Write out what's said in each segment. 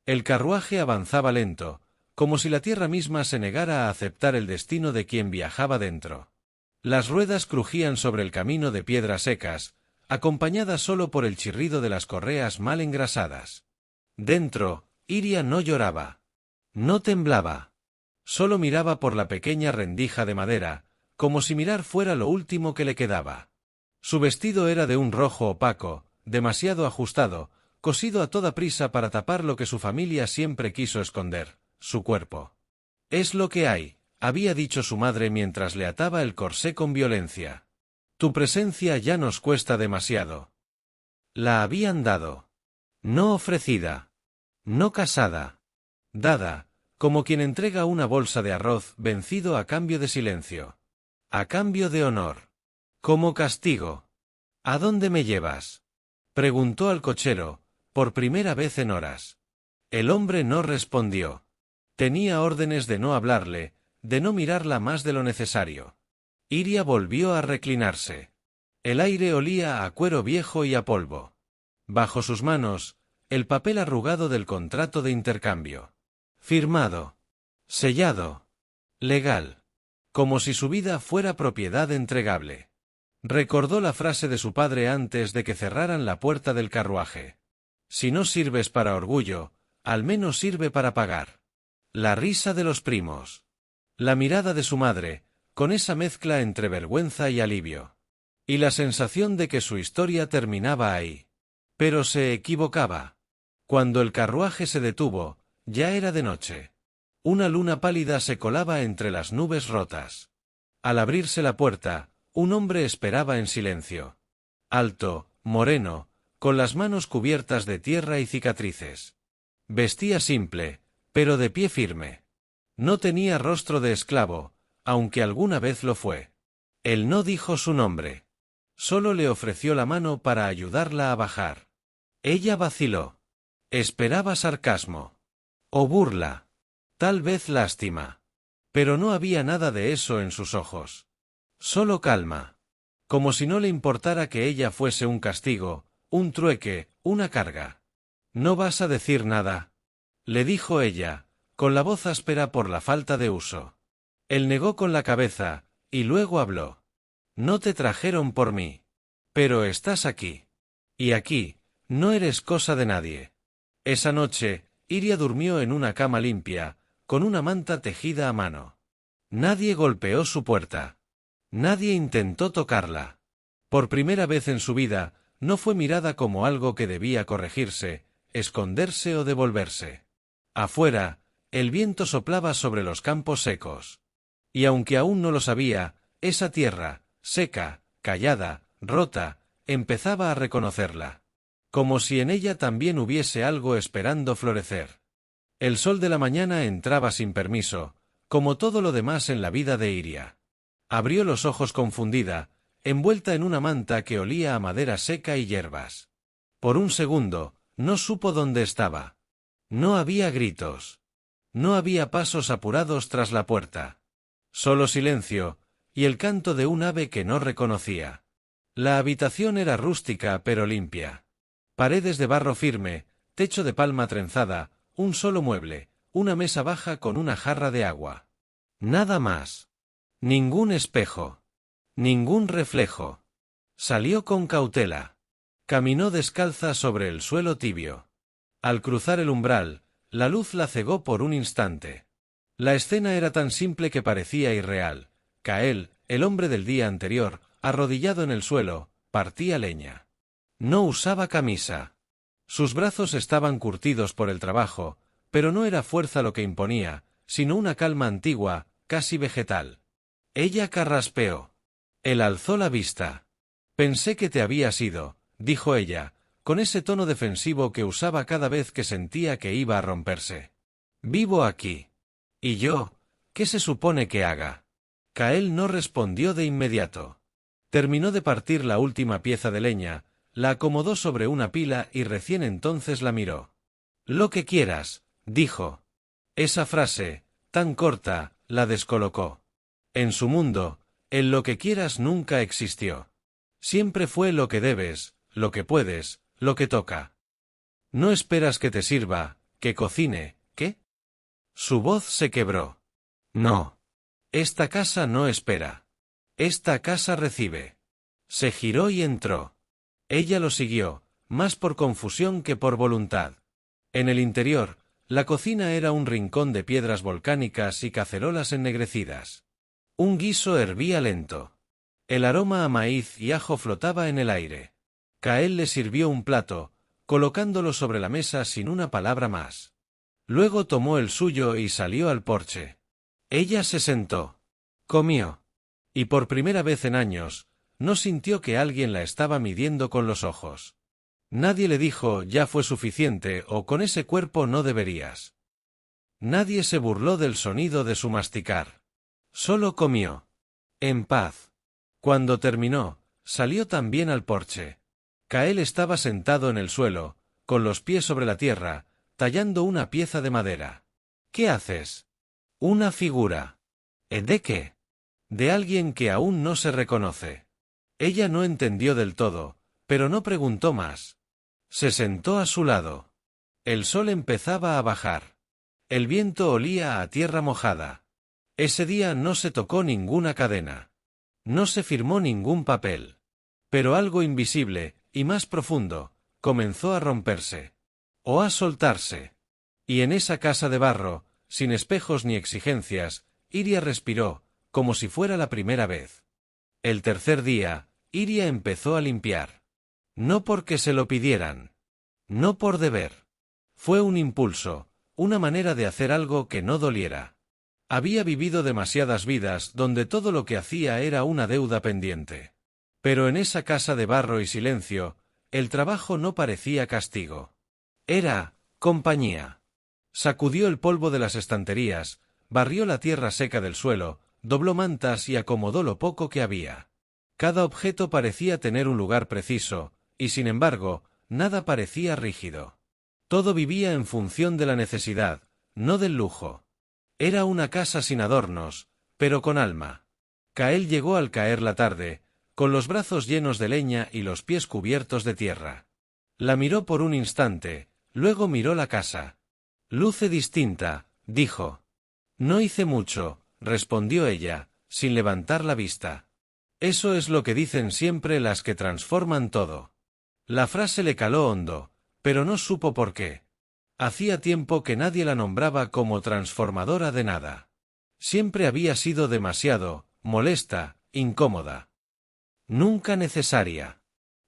El carruaje avanzaba lento, como si la tierra misma se negara a aceptar el destino de quien viajaba dentro. Las ruedas crujían sobre el camino de piedras secas, acompañadas solo por el chirrido de las correas mal engrasadas. Dentro, Iria no lloraba. No temblaba. Solo miraba por la pequeña rendija de madera, como si mirar fuera lo último que le quedaba. Su vestido era de un rojo opaco, demasiado ajustado, cosido a toda prisa para tapar lo que su familia siempre quiso esconder, su cuerpo. «Es lo que hay», había dicho su madre mientras le ataba el corsé con violencia. «Tu presencia ya nos cuesta demasiado». La habían dado. No ofrecida. No casada. Dada, como quien entrega una bolsa de arroz vencido a cambio de silencio. A cambio de honor. Como castigo. «¿A dónde me llevas?», preguntó al cochero, por primera vez en horas. El hombre no respondió. Tenía órdenes de no hablarle, de no mirarla más de lo necesario. Iria volvió a reclinarse. El aire olía a cuero viejo y a polvo. Bajo sus manos, el papel arrugado del contrato de intercambio. Firmado. Sellado. Legal. Como si su vida fuera propiedad entregable. Recordó la frase de su padre antes de que cerraran la puerta del carruaje. «Si no sirves para orgullo, al menos sirve para pagar». La risa de los primos. La mirada de su madre, con esa mezcla entre vergüenza y alivio. Y la sensación de que su historia terminaba ahí. Pero se equivocaba. Cuando el carruaje se detuvo, ya era de noche. Una luna pálida se colaba entre las nubes rotas. Al abrirse la puerta, un hombre esperaba en silencio. Alto, moreno, con las manos cubiertas de tierra y cicatrices. Vestía simple, pero de pie firme. No tenía rostro de esclavo, aunque alguna vez lo fue. Él no dijo su nombre. Solo le ofreció la mano para ayudarla a bajar. Ella vaciló. Esperaba sarcasmo. O burla. Tal vez lástima. Pero no había nada de eso en sus ojos. Solo calma. Como si no le importara que ella fuese un castigo, un trueque, una carga. «¿No vas a decir nada?», le dijo ella, con la voz áspera por la falta de uso. Él negó con la cabeza, y luego habló. «No te trajeron por mí. Pero estás aquí. Y aquí, no eres cosa de nadie». Esa noche, Iria durmió en una cama limpia, con una manta tejida a mano. Nadie golpeó su puerta. Nadie intentó tocarla. Por primera vez en su vida, no fue mirada como algo que debía corregirse, esconderse o devolverse. Afuera, el viento soplaba sobre los campos secos. Y aunque aún no lo sabía, esa tierra, seca, callada, rota, empezaba a reconocerla. Como si en ella también hubiese algo esperando florecer. El sol de la mañana entraba sin permiso, como todo lo demás en la vida de Iria. Abrió los ojos confundida, envuelta en una manta que olía a madera seca y hierbas. Por un segundo, no supo dónde estaba. No había gritos. No había pasos apurados tras la puerta. Solo silencio, y el canto de un ave que no reconocía. La habitación era rústica pero limpia. Paredes de barro firme, techo de palma trenzada, un solo mueble, una mesa baja con una jarra de agua. Nada más. Ningún espejo. Ningún reflejo. Salió con cautela. Caminó descalza sobre el suelo tibio. Al cruzar el umbral, la luz la cegó por un instante. La escena era tan simple que parecía irreal. Kael, el hombre del día anterior, arrodillado en el suelo, partía leña. No usaba camisa. Sus brazos estaban curtidos por el trabajo, pero no era fuerza lo que imponía, sino una calma antigua, casi vegetal. Ella carraspeó. Él alzó la vista. «Pensé que te habías ido», dijo ella, con ese tono defensivo que usaba cada vez que sentía que iba a romperse. «Vivo aquí. ¿Y yo? ¿Qué se supone que haga?» Kael no respondió de inmediato. Terminó de partir la última pieza de leña, la acomodó sobre una pila y recién entonces la miró. «Lo que quieras», dijo. Esa frase, tan corta, la descolocó. En su mundo, el lo que quieras nunca existió. Siempre fue lo que debes, lo que puedes, lo que toca. «No esperas que te sirva», ¿Que cocine, qué? Su voz se quebró. No. Esta casa no espera. Esta casa recibe. Se giró y entró. Ella lo siguió, más por confusión que por voluntad. En el interior, la cocina era un rincón de piedras volcánicas y cacerolas ennegrecidas. Un guiso hervía lento. El aroma a maíz y ajo flotaba en el aire. Kael le sirvió un plato, colocándolo sobre la mesa sin una palabra más. Luego tomó el suyo y salió al porche. Ella se sentó. Comió. Y por primera vez en años, no sintió que alguien la estaba midiendo con los ojos. Nadie le dijo, ya fue suficiente, o con ese cuerpo no deberías. Nadie se burló del sonido de su masticar. Solo comió. En paz. Cuando terminó, salió también al porche. Kael estaba sentado en el suelo, con los pies sobre la tierra, tallando una pieza de madera. ¿Qué haces? Una figura. ¿De qué? De alguien que aún no se reconoce. Ella no entendió del todo, pero no preguntó más. Se sentó a su lado. El sol empezaba a bajar. El viento olía a tierra mojada. Ese día no se tocó ninguna cadena. No se firmó ningún papel. Pero algo invisible, y más profundo, comenzó a romperse. O a soltarse. Y en esa casa de barro, sin espejos ni exigencias, Iria respiró, como si fuera la primera vez. El tercer día, Iria empezó a limpiar. No porque se lo pidieran. No por deber. Fue un impulso, una manera de hacer algo que no doliera. Había vivido demasiadas vidas donde todo lo que hacía era una deuda pendiente. Pero en esa casa de barro y silencio, el trabajo no parecía castigo. Era compañía. Sacudió el polvo de las estanterías, barrió la tierra seca del suelo, dobló mantas y acomodó lo poco que había. Cada objeto parecía tener un lugar preciso, y sin embargo, nada parecía rígido. Todo vivía en función de la necesidad, no del lujo. Era una casa sin adornos, pero con alma. Kael llegó al caer la tarde, con los brazos llenos de leña y los pies cubiertos de tierra. La miró por un instante, luego miró la casa. Luce distinta, dijo. No hice mucho, respondió ella, sin levantar la vista. Eso es lo que dicen siempre las que transforman todo. La frase le caló hondo, pero no supo por qué. Hacía tiempo que nadie la nombraba como transformadora de nada. Siempre había sido demasiado, molesta, incómoda. Nunca necesaria.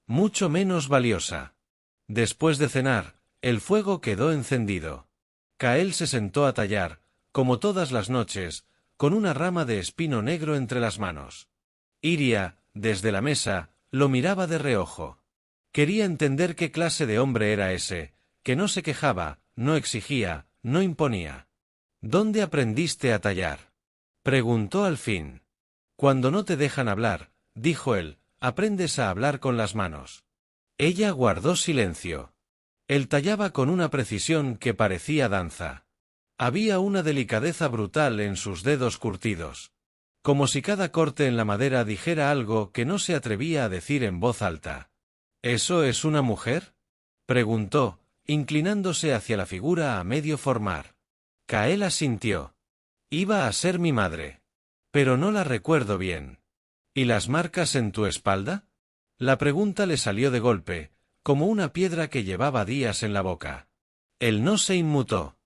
Mucho menos valiosa. Después de cenar, el fuego quedó encendido. Kael se sentó a tallar, como todas las noches, con una rama de espino negro entre las manos. Iria, desde la mesa, lo miraba de reojo. Quería entender qué clase de hombre era ese, que no se quejaba, no exigía, no imponía. ¿Dónde aprendiste a tallar? Preguntó al fin. Cuando no te dejan hablar, dijo él, aprendes a hablar con las manos. Ella guardó silencio. Él tallaba con una precisión que parecía danza. Había una delicadeza brutal en sus dedos curtidos. Como si cada corte en la madera dijera algo que no se atrevía a decir en voz alta. ¿Eso es una mujer? Preguntó, inclinándose hacia la figura a medio formar. Kael asintió. Iba a ser mi madre. Pero no la recuerdo bien. ¿Y las marcas en tu espalda? La pregunta le salió de golpe, como una piedra que llevaba días en la boca. Él no se inmutó.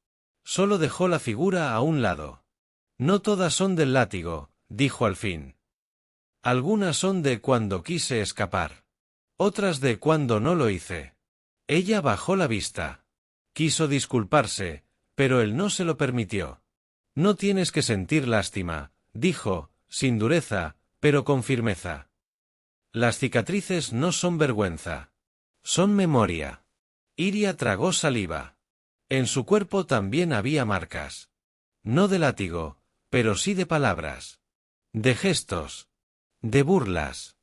Solo dejó la figura a un lado. No todas son del látigo, dijo al fin. Algunas son de cuando quise escapar. Otras de cuando no lo hice. Ella bajó la vista. Quiso disculparse, pero él no se lo permitió. No tienes que sentir lástima, dijo, sin dureza, pero con firmeza. Las cicatrices no son vergüenza. Son memoria. Iria tragó saliva. En su cuerpo también había marcas. No de látigo, pero sí de palabras. De gestos. De burlas.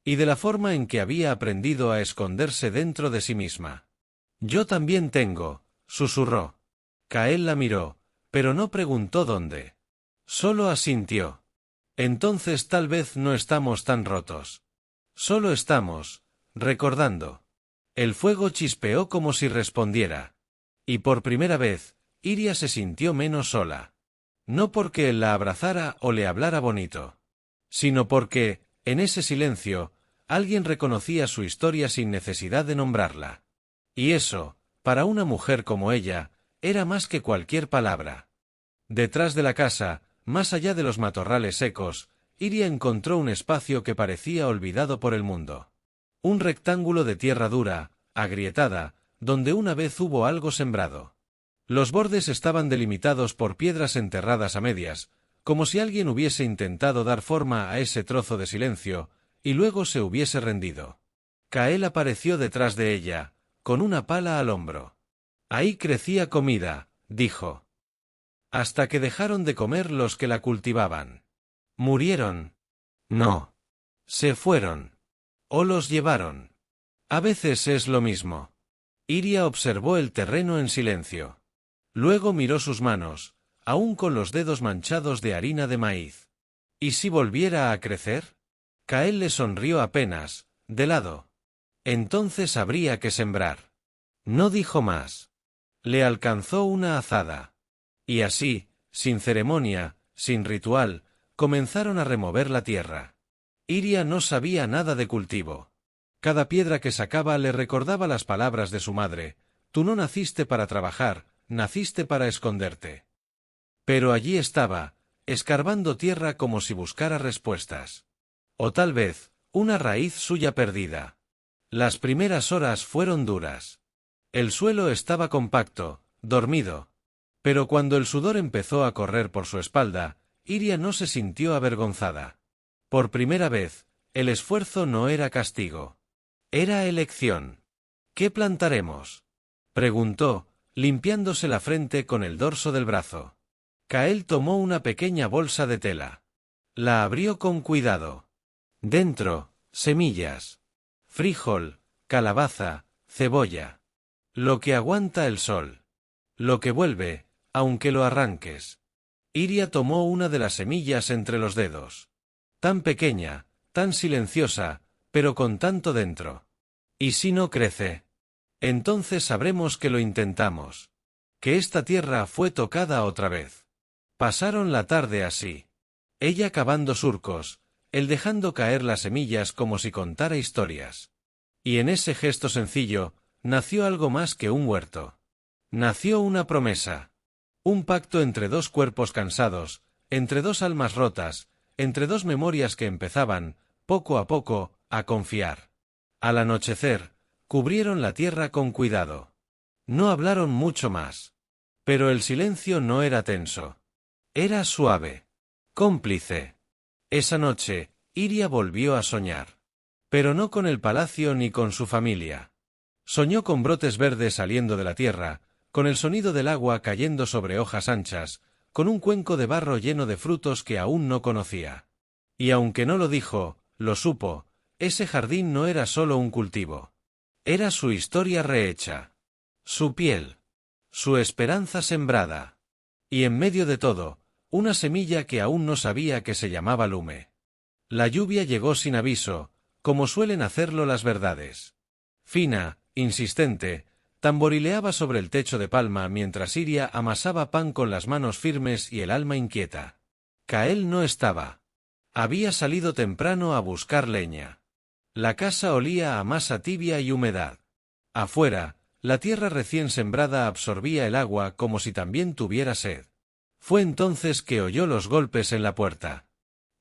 Y de la forma en que había aprendido a esconderse dentro de sí misma. Yo también tengo, susurró. Kael la miró, pero no preguntó dónde. Solo asintió. Entonces tal vez no estamos tan rotos. Solo estamos, recordando. El fuego chispeó como si respondiera. Y por primera vez, Iria se sintió menos sola. No porque él la abrazara o le hablara bonito, sino porque, en ese silencio, alguien reconocía su historia sin necesidad de nombrarla. Y eso, para una mujer como ella, era más que cualquier palabra. Detrás de la casa, más allá de los matorrales secos, Iria encontró un espacio que parecía olvidado por el mundo. Un rectángulo de tierra dura, agrietada, donde una vez hubo algo sembrado. Los bordes estaban delimitados por piedras enterradas a medias, como si alguien hubiese intentado dar forma a ese trozo de silencio, y luego se hubiese rendido. Kael apareció detrás de ella, con una pala al hombro. Ahí crecía comida, dijo. Hasta que dejaron de comer los que la cultivaban. ¿Murieron? No. Se fueron. O los llevaron. A veces es lo mismo. Iria observó el terreno en silencio. Luego miró sus manos, aún con los dedos manchados de harina de maíz. ¿Y si volviera a crecer? Kael le sonrió apenas, de lado. Entonces habría que sembrar. No dijo más. Le alcanzó una azada. Y así, sin ceremonia, sin ritual, comenzaron a remover la tierra. Iria no sabía nada de cultivo. Cada piedra que sacaba le recordaba las palabras de su madre: tú no naciste para trabajar, naciste para esconderte. Pero allí estaba, escarbando tierra como si buscara respuestas. O tal vez, una raíz suya perdida. Las primeras horas fueron duras. El suelo estaba compacto, dormido. Pero cuando el sudor empezó a correr por su espalda, Iria no se sintió avergonzada. Por primera vez, el esfuerzo no era castigo. Era elección. ¿Qué plantaremos?, preguntó, limpiándose la frente con el dorso del brazo. Kael tomó una pequeña bolsa de tela. La abrió con cuidado. Dentro, semillas. Frijol, calabaza, cebolla. Lo que aguanta el sol. Lo que vuelve, aunque lo arranques. Iria tomó una de las semillas entre los dedos. Tan pequeña, tan silenciosa, pero con tanto dentro. ¿Y si no crece? Entonces sabremos que lo intentamos. Que esta tierra fue tocada otra vez. Pasaron la tarde así. Ella cavando surcos, él dejando caer las semillas como si contara historias. Y en ese gesto sencillo, nació algo más que un huerto. Nació una promesa. Un pacto entre dos cuerpos cansados, entre dos almas rotas, entre dos memorias que empezaban, poco a poco, a confiar. Al anochecer, cubrieron la tierra con cuidado. No hablaron mucho más. Pero el silencio no era tenso. Era suave. Cómplice. Esa noche, Iria volvió a soñar. Pero no con el palacio ni con su familia. Soñó con brotes verdes saliendo de la tierra, con el sonido del agua cayendo sobre hojas anchas, con un cuenco de barro lleno de frutos que aún no conocía. Y aunque no lo dijo, lo supo, ese jardín no era solo un cultivo. Era su historia rehecha. Su piel. Su esperanza sembrada. Y en medio de todo, una semilla que aún no sabía que se llamaba Lume. La lluvia llegó sin aviso, como suelen hacerlo las verdades. Fina, insistente, tamborileaba sobre el techo de palma mientras Iria amasaba pan con las manos firmes y el alma inquieta. Kael no estaba. Había salido temprano a buscar leña. La casa olía a masa tibia y humedad. Afuera, la tierra recién sembrada absorbía el agua como si también tuviera sed. Fue entonces que oyó los golpes en la puerta.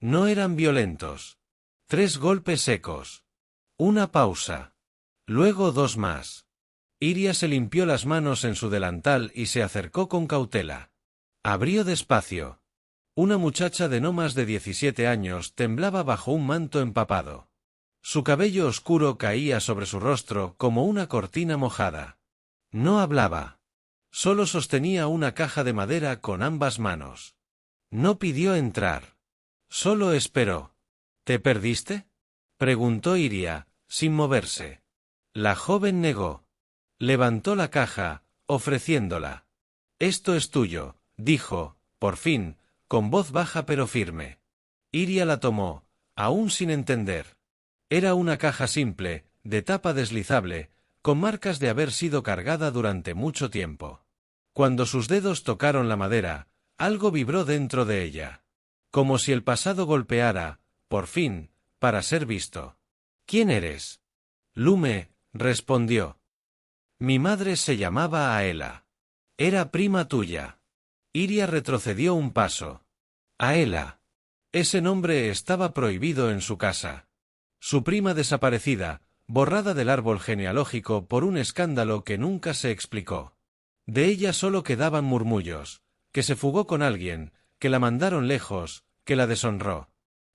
No eran violentos. 3 golpes secos. Una pausa. Luego 2 más. Iria se limpió las manos en su delantal y se acercó con cautela. Abrió despacio. Una muchacha de no más de 17 años temblaba bajo un manto empapado. Su cabello oscuro caía sobre su rostro como una cortina mojada. No hablaba. Solo sostenía una caja de madera con ambas manos. No pidió entrar. Solo esperó. ¿Te perdiste?, preguntó Iria, sin moverse. La joven negó. Levantó la caja, ofreciéndola. Esto es tuyo, dijo, por fin, con voz baja pero firme. Iria la tomó, aún sin entender. Era una caja simple, de tapa deslizable, con marcas de haber sido cargada durante mucho tiempo. Cuando sus dedos tocaron la madera, algo vibró dentro de ella. Como si el pasado golpeara, por fin, para ser visto. ¿Quién eres? Lume, respondió. Mi madre se llamaba Aela. Era prima tuya. Iria retrocedió un paso. Aela. Ese nombre estaba prohibido en su casa. Su prima desaparecida, borrada del árbol genealógico por un escándalo que nunca se explicó. De ella solo quedaban murmullos, que se fugó con alguien, que la mandaron lejos, que la deshonró.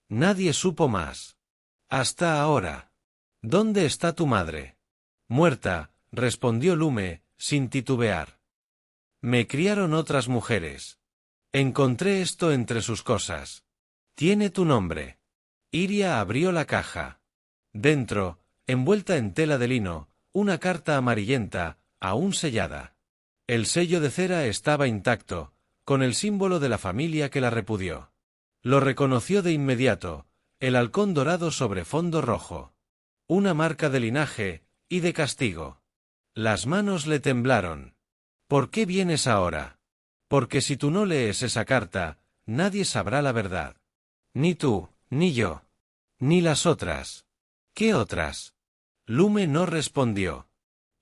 Nadie supo más. Hasta ahora. ¿Dónde está tu madre? Muerta, respondió Lume, sin titubear. Me criaron otras mujeres. Encontré esto entre sus cosas. Tiene tu nombre. Iria abrió la caja. Dentro, envuelta en tela de lino, una carta amarillenta, aún sellada. El sello de cera estaba intacto, con el símbolo de la familia que la repudió. Lo reconoció de inmediato, el halcón dorado sobre fondo rojo. Una marca de linaje, y de castigo. Las manos le temblaron. ¿Por qué vienes ahora? Porque si tú no lees esa carta, nadie sabrá la verdad. Ni tú, ni yo. Ni las otras. ¿Qué otras? Lume no respondió.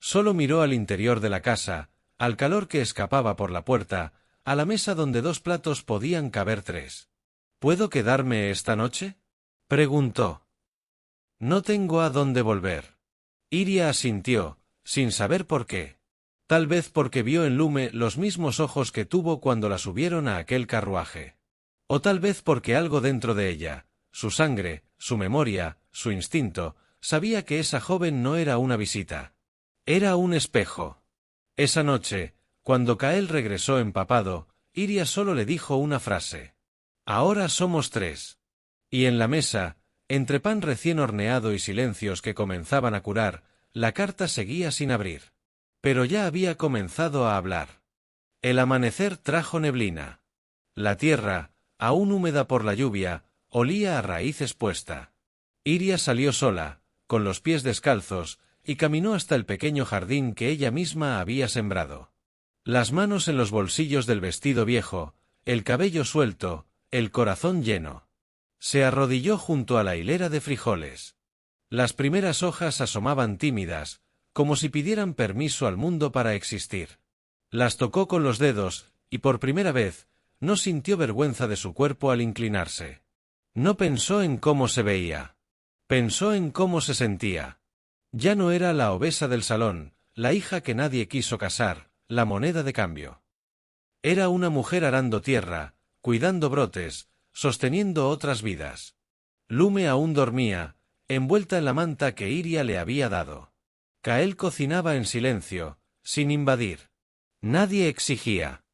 Solo miró al interior de la casa, al calor que escapaba por la puerta, a la mesa donde 2 platos podían caber 3. ¿Puedo quedarme esta noche? Preguntó. No tengo a dónde volver. Iria asintió, sin saber por qué. Tal vez porque vio en Lume los mismos ojos que tuvo cuando la subieron a aquel carruaje. O tal vez porque algo dentro de ella, su sangre, su memoria, su instinto, sabía que esa joven no era una visita. Era un espejo. Esa noche, cuando Kael regresó empapado, Iria solo le dijo una frase. Ahora somos 3. Y en la mesa, entre pan recién horneado y silencios que comenzaban a curar, la carta seguía sin abrir. Pero ya había comenzado a hablar. El amanecer trajo neblina. La tierra, aún húmeda por la lluvia, olía a raíz expuesta. Iria salió sola, con los pies descalzos, y caminó hasta el pequeño jardín que ella misma había sembrado. Las manos en los bolsillos del vestido viejo, el cabello suelto, el corazón lleno. Se arrodilló junto a la hilera de frijoles. Las primeras hojas asomaban tímidas, como si pidieran permiso al mundo para existir. Las tocó con los dedos, y por primera vez, no sintió vergüenza de su cuerpo al inclinarse. No pensó en cómo se veía. Pensó en cómo se sentía. Ya no era la obesa del salón, la hija que nadie quiso casar, la moneda de cambio. Era una mujer arando tierra, cuidando brotes, sosteniendo otras vidas. Lume aún dormía, envuelta en la manta que Iria le había dado. Kael cocinaba en silencio, sin invadir. Nadie exigía.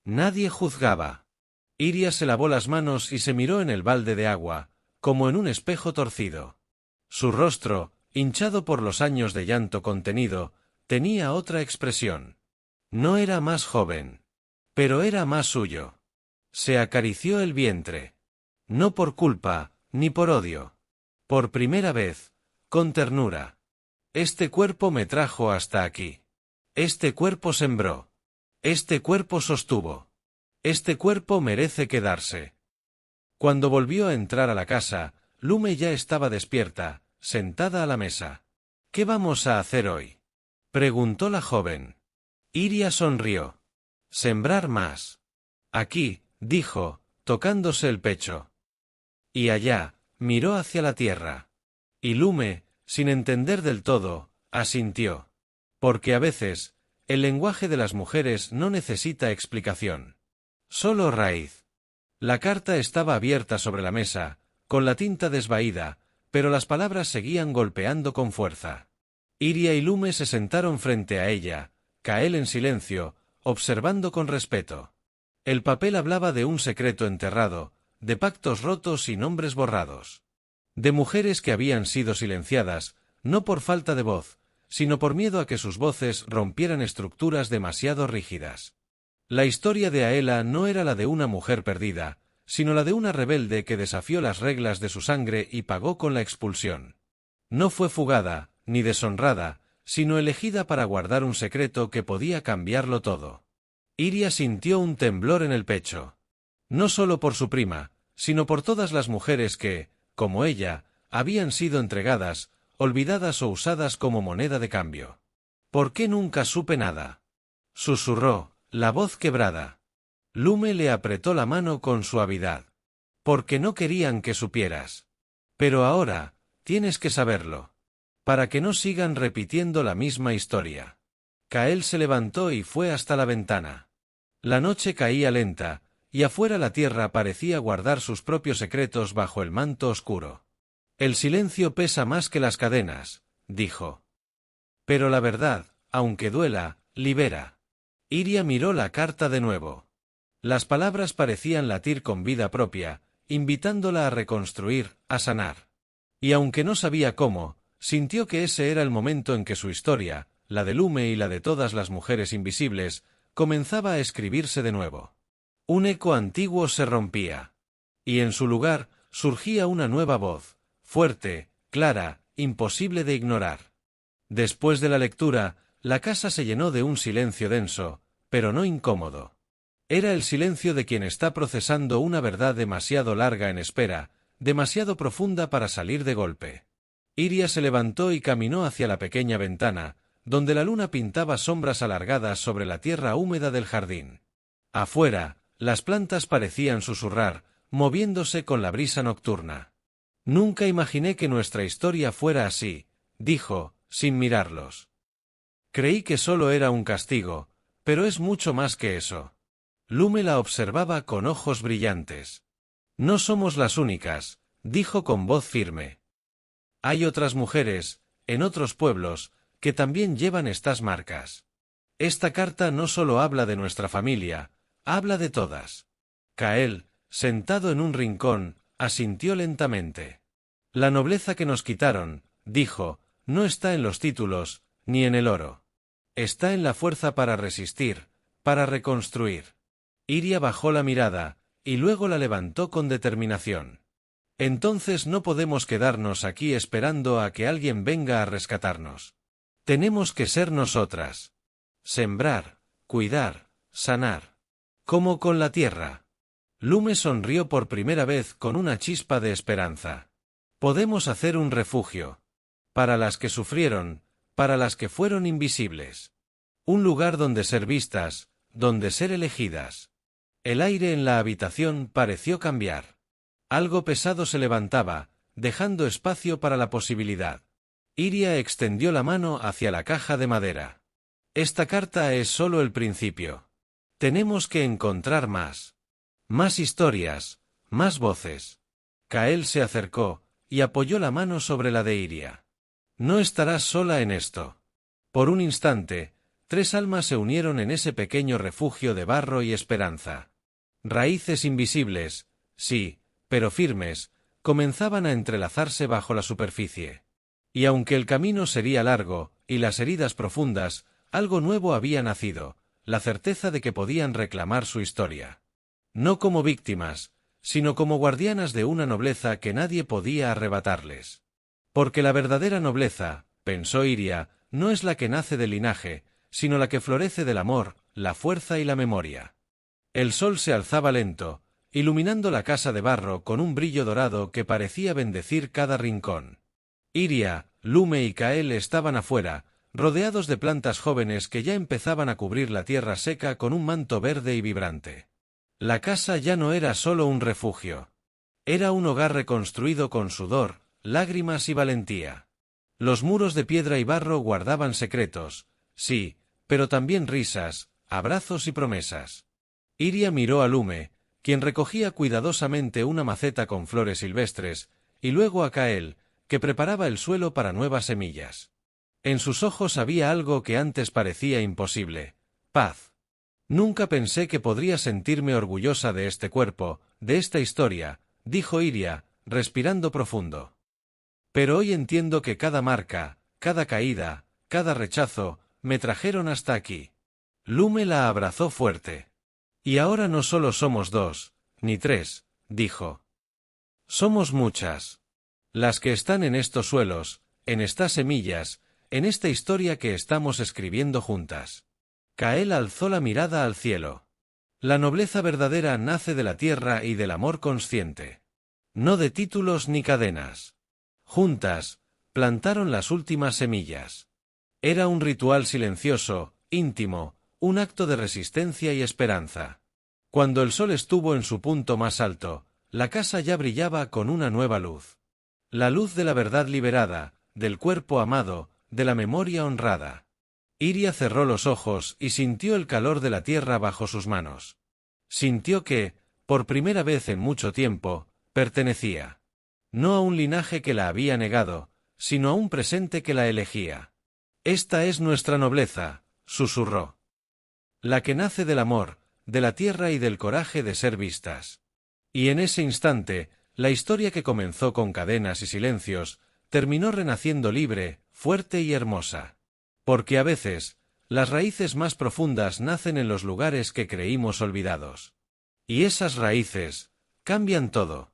Nadie juzgaba. Iria se lavó las manos y se miró en el balde de agua, como en un espejo torcido. Su rostro, hinchado por los años de llanto contenido, tenía otra expresión. No era más joven. Pero era más suyo. Se acarició el vientre. No por culpa, ni por odio. Por primera vez, con ternura. Este cuerpo me trajo hasta aquí. Este cuerpo sembró. Este cuerpo sostuvo. Este cuerpo merece quedarse. Cuando volvió a entrar a la casa, Lume ya estaba despierta, sentada a la mesa. ¿Qué vamos a hacer hoy? Preguntó la joven. Iria sonrió. Sembrar más. Aquí, dijo, tocándose el pecho. Y allá, miró hacia la tierra. Y Lume, sin entender del todo, asintió. Porque a veces, el lenguaje de las mujeres no necesita explicación. Solo raíz. La carta estaba abierta sobre la mesa, con la tinta desvaída, pero las palabras seguían golpeando con fuerza. Iria y Lume se sentaron frente a ella, Kael en silencio, observando con respeto. El papel hablaba de un secreto enterrado, de pactos rotos y nombres borrados. De mujeres que habían sido silenciadas, no por falta de voz, sino por miedo a que sus voces rompieran estructuras demasiado rígidas. La historia de Aela no era la de una mujer perdida, sino la de una rebelde que desafió las reglas de su sangre y pagó con la expulsión. No fue fugada, ni deshonrada, sino elegida para guardar un secreto que podía cambiarlo todo. Iria sintió un temblor en el pecho. No solo por su prima, sino por todas las mujeres que, como ella, habían sido entregadas, olvidadas o usadas como moneda de cambio. ¿Por qué nunca supe nada? Susurró, la voz quebrada. Lume le apretó la mano con suavidad. Porque no querían que supieras. Pero ahora, tienes que saberlo. Para que no sigan repitiendo la misma historia. Kael se levantó y fue hasta la ventana. La noche caía lenta, y afuera la tierra parecía guardar sus propios secretos bajo el manto oscuro. El silencio pesa más que las cadenas, dijo. Pero la verdad, aunque duela, libera. Iria miró la carta de nuevo. Las palabras parecían latir con vida propia, invitándola a reconstruir, a sanar. Y aunque no sabía cómo, sintió que ese era el momento en que su historia, la de Lume y la de todas las mujeres invisibles, comenzaba a escribirse de nuevo. Un eco antiguo se rompía. Y en su lugar, surgía una nueva voz, fuerte, clara, imposible de ignorar. Después de la lectura, la casa se llenó de un silencio denso, pero no incómodo. Era el silencio de quien está procesando una verdad demasiado larga en espera, demasiado profunda para salir de golpe. Iria se levantó y caminó hacia la pequeña ventana, donde la luna pintaba sombras alargadas sobre la tierra húmeda del jardín. Afuera, las plantas parecían susurrar, moviéndose con la brisa nocturna. Nunca imaginé que nuestra historia fuera así, dijo, sin mirarlos. Creí que solo era un castigo, pero es mucho más que eso. Lume la observaba con ojos brillantes. No somos las únicas, dijo con voz firme. Hay otras mujeres, en otros pueblos, que también llevan estas marcas. Esta carta no solo habla de nuestra familia, habla de todas. Kael, sentado en un rincón, asintió lentamente. La nobleza que nos quitaron, dijo, no está en los títulos, ni en el oro. Está en la fuerza para resistir, para reconstruir. Iria bajó la mirada, y luego la levantó con determinación. Entonces no podemos quedarnos aquí esperando a que alguien venga a rescatarnos. Tenemos que ser nosotras. Sembrar, cuidar, sanar. Como con la tierra. Lume sonrió por primera vez con una chispa de esperanza. Podemos hacer un refugio. Para las que sufrieron, para las que fueron invisibles. Un lugar donde ser vistas, donde ser elegidas. El aire en la habitación pareció cambiar. Algo pesado se levantaba, dejando espacio para la posibilidad. Iria extendió la mano hacia la caja de madera. Esta carta es solo el principio. Tenemos que encontrar más. Más historias, más voces. Kael se acercó, y apoyó la mano sobre la de Iria. No estarás sola en esto. Por un instante, 3 almas se unieron en ese pequeño refugio de barro y esperanza. Raíces invisibles, sí, pero firmes, comenzaban a entrelazarse bajo la superficie. Y aunque el camino sería largo, y las heridas profundas, algo nuevo había nacido, la certeza de que podían reclamar su historia. No como víctimas, sino como guardianas de una nobleza que nadie podía arrebatarles. Porque la verdadera nobleza, pensó Iria, no es la que nace del linaje, sino la que florece del amor, la fuerza y la memoria. El sol se alzaba lento, iluminando la casa de barro con un brillo dorado que parecía bendecir cada rincón. Iria, Lume y Kael estaban afuera, rodeados de plantas jóvenes que ya empezaban a cubrir la tierra seca con un manto verde y vibrante. La casa ya no era solo un refugio. Era un hogar reconstruido con sudor, lágrimas y valentía. Los muros de piedra y barro guardaban secretos, sí, pero también risas, abrazos y promesas. Iria miró a Lume, quien recogía cuidadosamente una maceta con flores silvestres, y luego a Kael, que preparaba el suelo para nuevas semillas. En sus ojos había algo que antes parecía imposible: paz. Nunca pensé que podría sentirme orgullosa de este cuerpo, de esta historia, dijo Iria, respirando profundo. Pero hoy entiendo que cada marca, cada caída, cada rechazo, me trajeron hasta aquí. Lume la abrazó fuerte. Y ahora no solo somos 2, ni 3, dijo. Somos muchas. Las que están en estos suelos, en estas semillas, en esta historia que estamos escribiendo juntas. Kael alzó la mirada al cielo. La nobleza verdadera nace de la tierra y del amor consciente. No de títulos ni cadenas. Juntas, plantaron las últimas semillas. Era un ritual silencioso, íntimo, un acto de resistencia y esperanza. Cuando el sol estuvo en su punto más alto, la casa ya brillaba con una nueva luz. La luz de la verdad liberada, del cuerpo amado, de la memoria honrada. Iria cerró los ojos y sintió el calor de la tierra bajo sus manos. Sintió que, por primera vez en mucho tiempo, pertenecía. No a un linaje que la había negado, sino a un presente que la elegía. Esta es nuestra nobleza, susurró. La que nace del amor, de la tierra y del coraje de ser vistas. Y en ese instante, la historia que comenzó con cadenas y silencios, terminó renaciendo libre, fuerte y hermosa. Porque a veces, las raíces más profundas nacen en los lugares que creímos olvidados. Y esas raíces, cambian todo.